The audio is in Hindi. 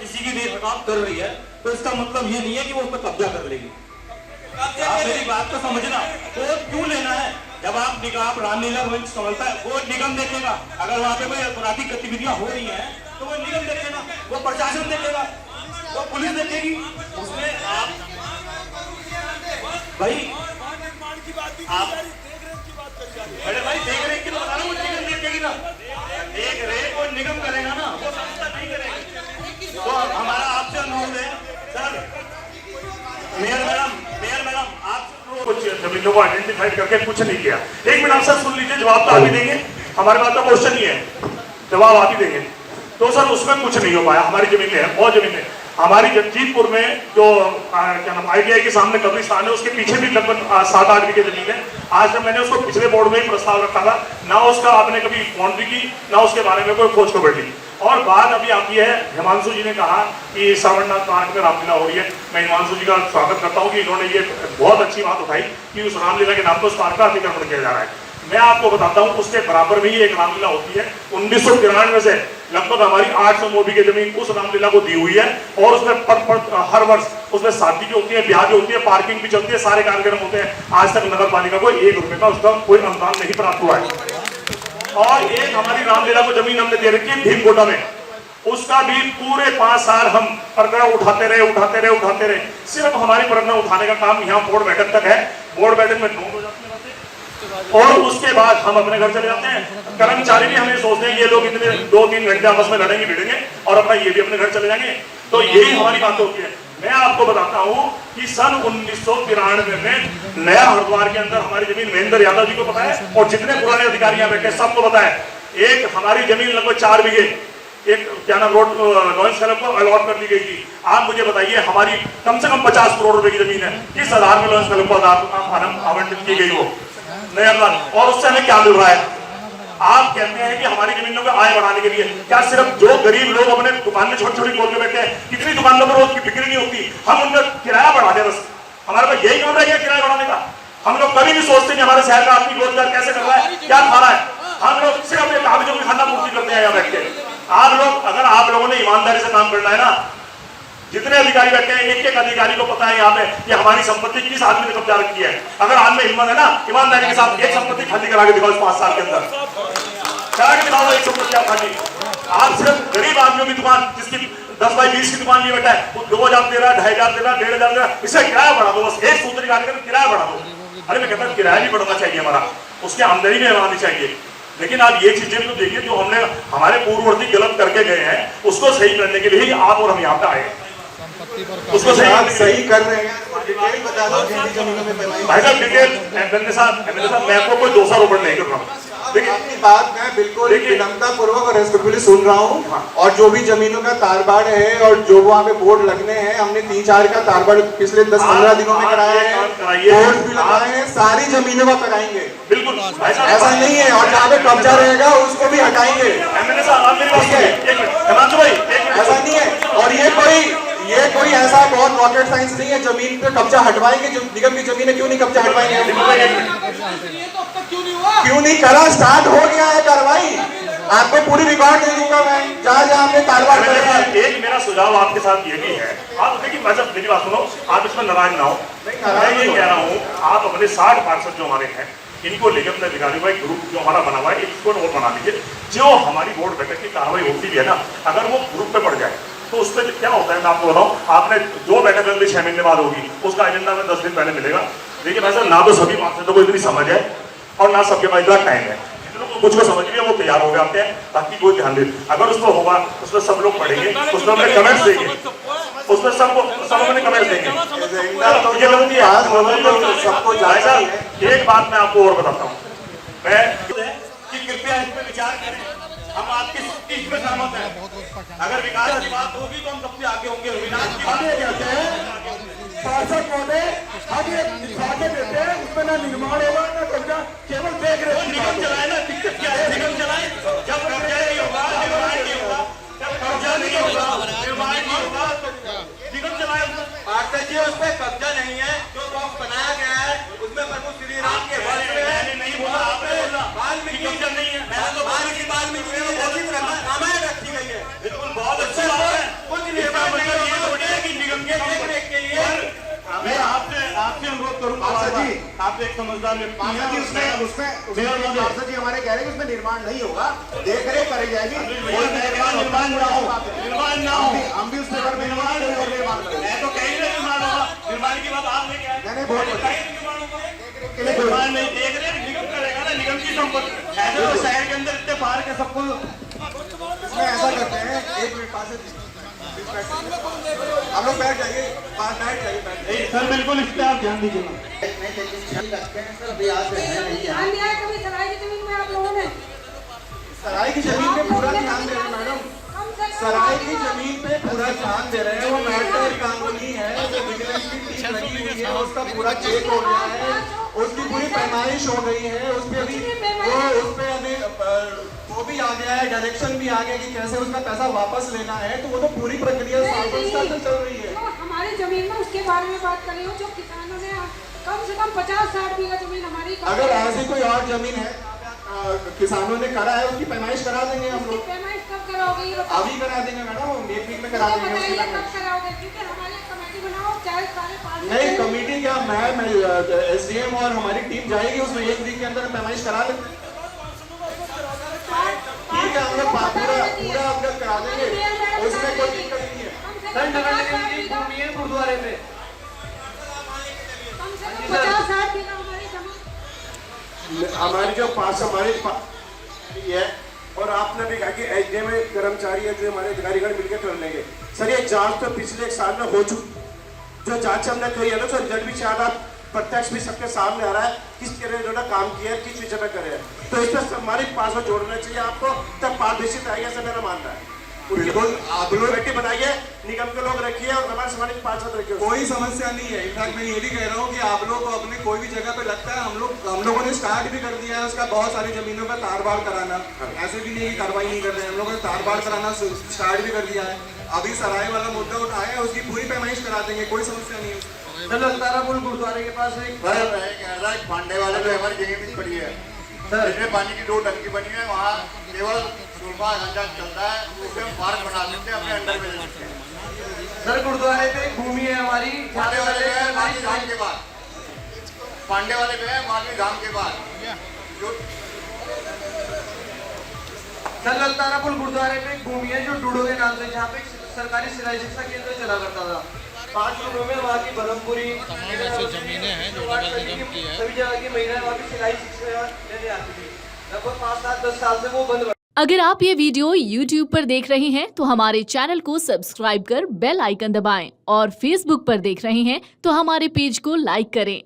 किसी की रेख रखाव कर रही है तो इसका मतलब ये नहीं है कि वो उस पर कब्जा कर लेगी। आप मेरी बात को समझना। तो क्यों लेना है? जब आप निगम रामलीला मंच संभलता है वो निगम देखेगा। अगर वहाँ पे कोई आपराधिक गतिविधियां हो रही हैं तो वो निगम देखेगा, वो प्रशासन देखेगा, वो पुलिस देखेगी। उसमें आप भाई अरे भाई देख रेख की तो बता रहा हूँ, निगम देखेगी ना। देख रेख और निगम करेगा ना, वो संस्था नहीं करेगी। तो हमारा आपसे अनुरोध है सर, मेयर मैडम आप कुछ जमीनों को आइडेंटिफाइड करके कुछ नहीं किया। एक मिनट सर सुन लीजिए, जवाब तो आप ही देंगे, हमारे पास तो क्वेश्चन ही है, जवाब आप ही देंगे। तो सर उसमें कुछ नहीं हो पाया। हमारी जमीन है, बहुत जमीन है हमारी। जगजीतपुर में जो क्या नाम ITI के सामने कब्रिस्तान है, उसके पीछे भी लगभग 7-8 बीघे जमीन है। आज जब मैंने उसको पिछले बोर्ड में ही प्रस्ताव रखा था, ना उसका आपने कभी बाउंड्री की, ना उसके बारे में कोई खोज खबर ली। और बात अभी आती है, हिमांशु जी ने कहा कि सावरनाथ पार्क में रामलीला हो रही है। मैं हिमांशु जी का स्वागत करता हूँ कि इन्होंने ये बहुत अच्छी बात उठाई कि उस रामलीला के नाम पर उस पार्क का अतिक्रमण किया जा रहा है। मैं आपको बताता हूँ उसके बराबर में ही एक रामलीला होती है। 1993 से लगभग हमारी 800 मोबी की जमीन उस रामलीला को दी हुई है और उसमें हर वर्ष उसमें शादी भी होती है, ब्याह भी होती है, पार्किंग भी चलती है, सारे कार्यक्रम होते हैं। आज तक नगर पालिका को 1 रुपए का उसका कोई अनुदान नहीं प्राप्त हुआ है। और एक हमारी रामलीला को जमीन हमने दे रखी है भीमकोटा में, उसका भी पूरे 5 साल हम प्रकरण उठाते रहे। सिर्फ हमारी प्रकरण उठाने का काम यहाँ बोर्ड बैठक तक है। बोर्ड बैठक में 9 हो जाते हैं और उसके बाद हम अपने घर चले जाते हैं। कर्मचारी भी हमें सोचते हैं ये लोग इतने 2-3 घंटे आपस में लड़ेंगे भिड़ेंगे और अपना ये भी अपने घर चले जाएंगे। तो यही हमारी बात होती है। मैं आपको बताता हूँ कि सन 1993 में नया हरिद्वार के अंदर हमारी जमीन महेंद्र यादव जी को पता है और जितने पुराने अधिकारी यहाँ बैठे सबको पता है। एक हमारी जमीन लगभग 4 बीघे एक क्या नाम रोड लॉयंस क्लब को अलॉट कर दी गई थी। आप मुझे बताइए हमारी कम से कम 50 करोड़ रुपए की जमीन है, किस आधार में लॉयंस क्लब को आवंटित की गई हो और उससे हमें क्या मिल रहा है? आप कहते हैं कि हमारी जमीनों को आय बढ़ाने के लिए, क्या सिर्फ जो गरीब लोग अपने दुकान में छोटी छोटी खोल के बैठे हैं, कितनी दुकानों पर रोज की बिक्री नहीं होती, हम उनका किराया बढ़ा दें? बस हमारे पास यही काम रह गया किराया बढ़ाने का। हम लोग कभी भी सोचते नहीं हमारे शहर का आदमी रोजगार कैसे कर रहा है, क्या खा रहा है। हम लोग सिर्फ अपने कागजों की खाना पूर्ति करते हैं यहाँ बैठ के। आप लोग अगर आप लोगों ने ईमानदारी से काम करना है ना, जितने अधिकारी बैठे हैं एक अधिकारी को पता है यहाँ पे कि हमारी संपत्ति किस आदमी ने कब्जा रखी है। अगर आदमी हिम्मत है ना, ईमानदारी के साथ एक संपत्ति खाली करा के दिखाओ इस 5 साल के अंदर, करा के दिखाओ एक संपत्ति आप खाली। आप सिर्फ गरीब आदमियों की दुकान जिसकी 10 बाई 20 की दुकान लिए बैठा है, वो 2000 दे रहा है, 2500 दे रहा है, 1500 दे रहा है, इससे किराया बढ़ा दो। बस एक सूत्र कार्यक्रम किराया बढ़ा दो। अरे मैं कहता हूँ किराया भी बढ़ना चाहिए हमारा, उसकी आमदनी भी बढ़ानी चाहिए। लेकिन आप ये चीजें भी तो देखिए जो हमने हमारे पूर्ववर्ती गलत करके गए हैं, उसको सही करने के लिए आप और हम यहाँ पे आए, उसको सही कर रहे हैं। डिटेल बता दो भाई साहब, डिटेल एमएलए साहब मैं आपको कोई दोषारोपण नहीं कर रहा हूँ। देखिए आपकी बात मैं बिल्कुल विनम्रता पूर्वक और रेस्पेक्टफुली सुन रहा हूँ। और जो भी जमीनों का तारबाड़ है और जो वहाँ पे बोर्ड लगने हैं, हमने 3-4 का तारबाड़ पिछले 10-15 दिनों में कराया है, बोर्ड भी लगाए हैं, सारी जमीनों का कराएंगे। बिल्कुल ऐसा नहीं है। और जहाँ पे कब्जा रहेगा उसको भी हटाएंगे। ऐसा नहीं है। और ये कोई ऐसा बहुत रॉकेट साइंस नहीं है। जमीन पे कब्जा हटवाएंगे, जो निगम की जमीन है क्यों नहीं कब्जा हटवाएंगे? क्यों नहीं करा? स्टार्ट हो गया है कार्रवाई। आपको पूरी रिकॉर्ड दे दूंगा मैं, जहाँ आपने तारबाड़ करेगा। एक मेरा सुझाव आपके साथ ये भी है, आप देखिए मेरी बात सुनो, आप इसमें नाराज ना हो। मैं ये कह रहा हूँ आप अपने 60 पार्षद जो हमारे हैं इनको लेकर अपने अधिकारियों का एक ग्रुप जो हमारा बना हुआ है एक स्क्वाड और बना लीजिए। जो हमारी बोर्ड बैठक की कार्रवाई होती भी है ना, अगर वो ग्रुप पे पड़ जाए तो उस पर क्या होता है मैं आपको बताऊँ। आपने जो बैठक अगले 6 महीने बाद होगी उसका एजेंडा में 10 दिन पहले मिलेगा। देखिए भाई साहब, ना तो सभी पार्षदों को इतनी समझ है और ना सबके पास इतना टाइम है। कुछ को समझ लिया वो तैयार हो गए आते हैं, ताकि कोई ध्यान दे। अगर उसमें होगा उसमें सब लोग पढ़ेंगे, उसमें अपने कमेंट्स देंगे, उसमें सब अपने कमेंट्स देंगे। एक बात मैं आपको और बताता हूँ, मैं कि कृपया इस पर विचार करें। हम आपकी सबकी इसमें सहमत हैं। अगर विकास की बात होगी तो हम सबसे आगे होंगे। विकास की बात कहते हैं पार्षद महोदय, हम ये दिखाते देते हैं उसमें ना निर्माण होगा ना कब्जा, केवल देख रहे निगम चलाए ना। दिक्कत क्या है? निगम चलाए, जब कब्जा नहीं होगा, निर्माण नहीं होगा, जब कब्जा नहीं होगा, निर्माण नहीं होगा तो निगम चलाए। पार्षद जी उसमें कब्जा नहीं है, जो बॉक्स बनाया गया है उसमें प्रभु श्री राम के वंश में है। नहीं बोला आपने, बोला वाल्मीकि कब्जा नहीं है। वाल्मीकि रामायण रखी गई है। बिल्कुल बहुत अच्छी बात है। कुछ नहीं आप एक समझदार व्यक्ति पार्षद जी हैं। पार्षद जी हमारे कह रहे हैं कि उसमें निर्माण नहीं होगा, देख रेख करी जाएगी। निर्माण ना हो, हम भी उस पेपर में निर्माण करेंगे। मैं तो कहीं नहीं निर्माण होगा, निर्माण की बात आप लेके आए। नहीं, बहुत निर्माण नहीं देख रहे, निगम करेगा ना, निगम की संपत्ति। ऐसे तो शहर के अंदर इतने पार्क है, सबको इसमें ऐसा करते हैं, एक मिनट पार्षद जी हम लोग बैठ जाइए, बैठ जाइए। सर बिल्कुल इस पे आप ध्यान दीजिएगा। ध्यान दिया है कभी सराय की जमीन में आप लोगों ने? सराय की जमीन पे पूरा ध्यान दे रहे हैं मैडम, सराय की जमीन पे पूरा ध्यान दे रहे हैं। वो मैटर कानूनी है, जो विजिलेंस की टीम लगी हुई है उसका पूरा चेक हो गया है, उसकी पूरी पैमाइश हो गई है, उस पे अभी वो भी आ गया है, डायरेक्शन भी आ गया कि कैसे उसका पैसा वापस लेना है। तो वो तो पूरी प्रक्रिया चल रही है। तो हमारी जमीन में उसके बारे में बात कर रही हूँ जो किसानों ने कम से कम 50-60 बीघा जमीन हमारी। अगर ऐसी कोई और जमीन है किसानों ने करा है, उसकी पैमाइश करा देंगे हम लोग। पैमाइश कब कराओगे? अभी करा देंगे मैडम, एक वीक में करा देंगे। बताइए कब कराओगे, क्योंकि हमारी कमेटी बनाओ, चाहे सारे पार्टी। नहीं कमेटी क्या, मैं SDM और हमारी टीम जाएगी, उसमें एक वीक के अंदर पैमाइश करा लेंगे। ठीक है, हम लोग पूरा हम लोग करा देंगे, उसमें कोई दिक्कत नहीं है। गुरुद्वारे में कम से कम 50-60 बीघा हमारी जमीन। हमारी जो पास है, और आपने भी कहा कि SDM में कर्मचारी है जो हमारे अधिकारीगण मिलकर कर लेंगे। सर ये जांच तो पिछले 1 साल में हो चुकी, जो जांच हमने करी है ना, तो रिजल्ट भी शायद आप प्रत्यक्ष भी सबके सामने आ रहा है, किस तरह जो काम किया है, किस विषय में करे हैं। तो इस पर हमारे पास में जोड़ना चाहिए आपको, तब पारदर्शिता आएगी, ऐसा मेरा मानना है। बिल्कुल, आप लोग कमेटी बनाइए, निगम के लोग रखिए और हमारे समाज के पार्षद रखिए। कोई समस्या नहीं है। इनफैक्ट मैं ये भी कह रहा हूँ कि आप लोग को अपने कोई भी जगह पे लगता है, हम लोगों ने स्टार्ट भी कर दिया है उसका, बहुत सारी जमीनों का तार-बाड़ कराना। ऐसे भी नहीं कि कार्रवाई नहीं कर रहे हैं, हम लोगों ने तार-बाड़ कराना स्टार्ट भी कर दिया है। अभी सराय वाला मुद्दा उठाया है, उसकी पूरी पैमाइश करा देंगे, कोई समस्या नहीं है। तारापुर गुरुद्वारे के पास एक पांडे वाले जो हमारी जगह में पड़ी है, इसमें पानी की 2 टंकी बनी है, वहाँ केवल सुरमा गंजा चलता है, उसमें हम पार्क बना सकते हैं, अपने अंडर में ले सकते हैं। सर गुरुद्वारे पे एक भूमि है हमारी, पांडे वाले पे है माली धाम के बाद, पांडे वाले पे है माली धाम के बाद जो सर तारापुर गुरुद्वारे पे एक भूमि है जो डूडो के नाम से, जहाँ पे सरकारी सिलाई शिक्षा केंद्र चला करता था। 5 रूपों में वहाँ की ब्रह्मपुरी जमीनें हैं जो नगर निगम की है, सभी जगह की महिलाएं वहाँ की सिलाई शिक्षा लेने आती थी। लगभग 5-7-10 साल से वो बंद। अगर आप ये वीडियो YouTube पर देख रहे हैं तो हमारे चैनल को सब्सक्राइब कर बेल आइकन दबाएं, और Facebook पर देख रहे हैं तो हमारे पेज को लाइक करें।